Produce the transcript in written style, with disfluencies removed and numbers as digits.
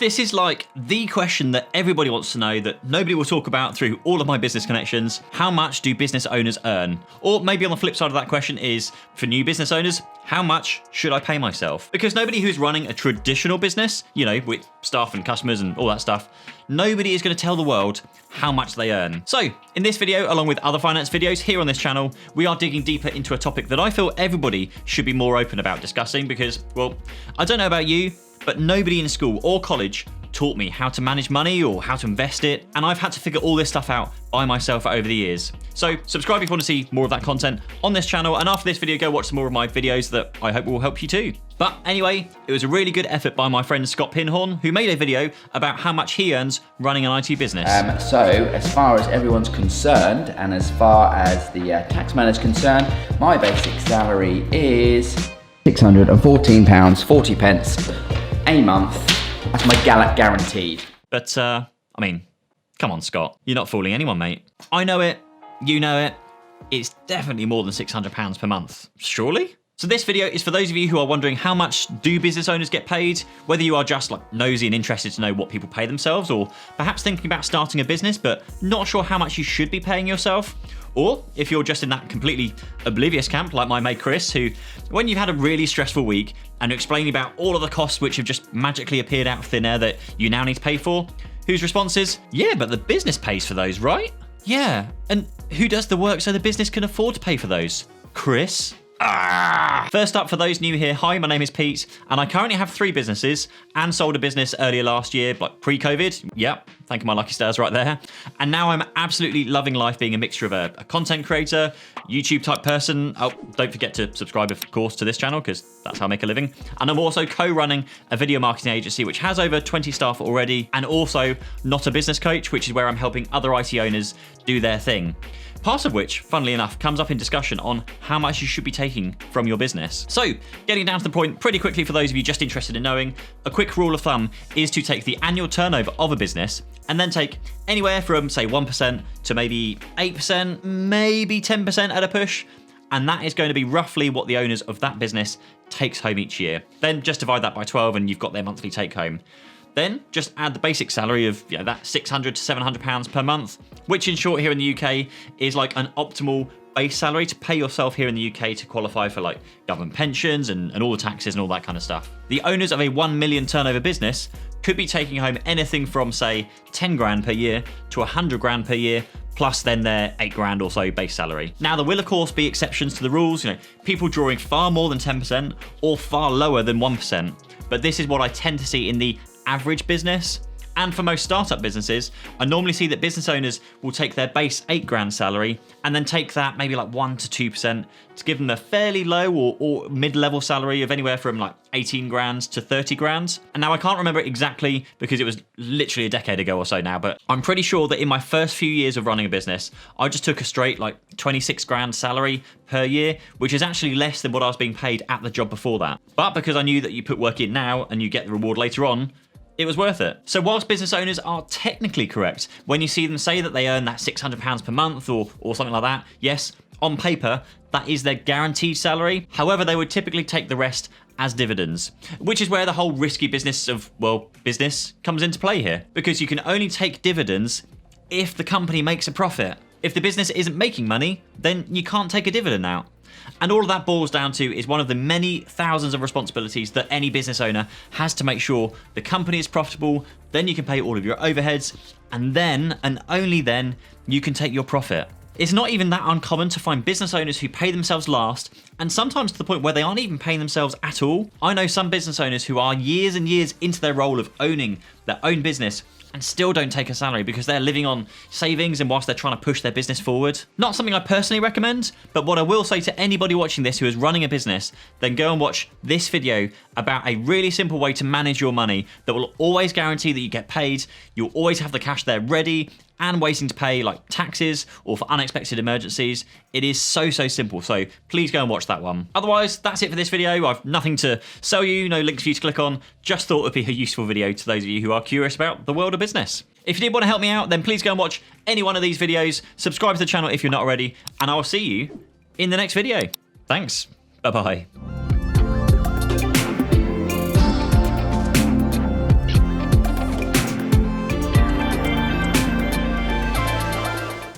This is like the question that everybody wants to know that nobody will talk about through all of my business connections. How much do business owners earn? Or maybe on the flip side of that question is, for new business owners, how much should I pay myself? Because nobody who's running a traditional business, you know, with staff and customers and all that stuff, nobody is going to tell the world how much they earn. So in this video, along with other finance videos here on this channel, we are digging deeper into a topic that I feel everybody should be more open about discussing because, well, I don't know about you, but nobody in school or college taught me how to manage money or how to invest it, and I've had to figure all this stuff out by myself over the years. So subscribe if you want to see more of that content on this channel, and after this video, go watch some more of my videos that I hope will help you too. But anyway, it was a really good effort by my friend Scott Pinhorn, who made a video about how much he earns running an IT business. So as far as everyone's concerned, and as far as the tax man is concerned, my basic salary is £614.40 a month. That's my guaranteed. But, I mean, come on, Scott. You're not fooling anyone, mate. I know it. You know it. It's definitely more than £600 per month. Surely? So this video is for those of you who are wondering how much do business owners get paid, whether you are just like nosy and interested to know what people pay themselves, or perhaps thinking about starting a business but not sure how much you should be paying yourself. Or if you're just in that completely oblivious camp like my mate Chris, who, when you've had a really stressful week and you're explaining about all of the costs which have just magically appeared out of thin air that you now need to pay for, whose response is, yeah, but the business pays for those, right? Yeah, and who does the work so the business can afford to pay for those? Chris? First up, for those new here, hi, my name is Pete, and I currently have 3 businesses and sold a business earlier last year, like pre-COVID. Yep, thank you, my lucky stars right there. And now I'm absolutely loving life being a mixture of a content creator, YouTube type person. Oh, don't forget to subscribe, of course, to this channel because that's how I make a living. And I'm also co-running a video marketing agency which has over 20 staff already, and also not a business coach, which is where I'm helping other IT owners do their thing. Part of which, funnily enough, comes up in discussion on how much you should be taking from your business. So, getting down to the point pretty quickly for those of you just interested in knowing, a quick rule of thumb is to take the annual turnover of a business and then take anywhere from, say, 1% to maybe 8%, maybe 10% at a push, and that is going to be roughly what the owners of that business takes home each year. Then just divide that by 12 and you've got their monthly take home. Then just add the basic salary of that £600 to £700 per month, which in short here in the UK is like an optimal base salary to pay yourself here in the UK to qualify for like government pensions and all the taxes and all that kind of stuff. The owners of a 1 million turnover business could be taking home anything from say 10 grand per year to 100 grand per year, plus then their 8 grand or so base salary. Now there will of course be exceptions to the rules, people drawing far more than 10% or far lower than 1%, but this is what I tend to see in the average business. And for most startup businesses, I normally see that business owners will take their base 8 grand salary and then take that maybe like 1 to 2% to give them a fairly low or mid-level salary of anywhere from like 18 grand to 30 grand. And now I can't remember it exactly because it was literally a decade ago or so now, but I'm pretty sure that in my first few years of running a business, I just took a straight like 26 grand salary per year, which is actually less than what I was being paid at the job before that. But because I knew that you put work in now and you get the reward later on, it was worth it. So whilst business owners are technically correct when you see them say that they earn that £600 per month or something like that, yes, on paper, that is their guaranteed salary. However, they would typically take the rest as dividends, which is where the whole risky business of, well, business comes into play here. Because you can only take dividends if the company makes a profit. If the business isn't making money, then you can't take a dividend out. And all of that boils down to is one of the many thousands of responsibilities that any business owner has to make sure the company is profitable, then you can pay all of your overheads, and then, and only then, you can take your profit. It's not even that uncommon to find business owners who pay themselves last, and sometimes to the point where they aren't even paying themselves at all. I know some business owners who are years and years into their role of owning their own business and still don't take a salary because they're living on savings and whilst they're trying to push their business forward. Not something I personally recommend, but what I will say to anybody watching this who is running a business, then go and watch this video about a really simple way to manage your money that will always guarantee that you get paid, you'll always have the cash there ready, and waiting to pay like taxes or for unexpected emergencies. It is so simple, so please go and watch that one. Otherwise, that's it for this video. I've nothing to sell you, no links for you to click on, just thought it would be a useful video to those of you who are curious about the world of business. If you did want to help me out, then please go and watch any one of these videos, subscribe to the channel if you're not already, and I'll see you in the next video. Thanks, bye-bye.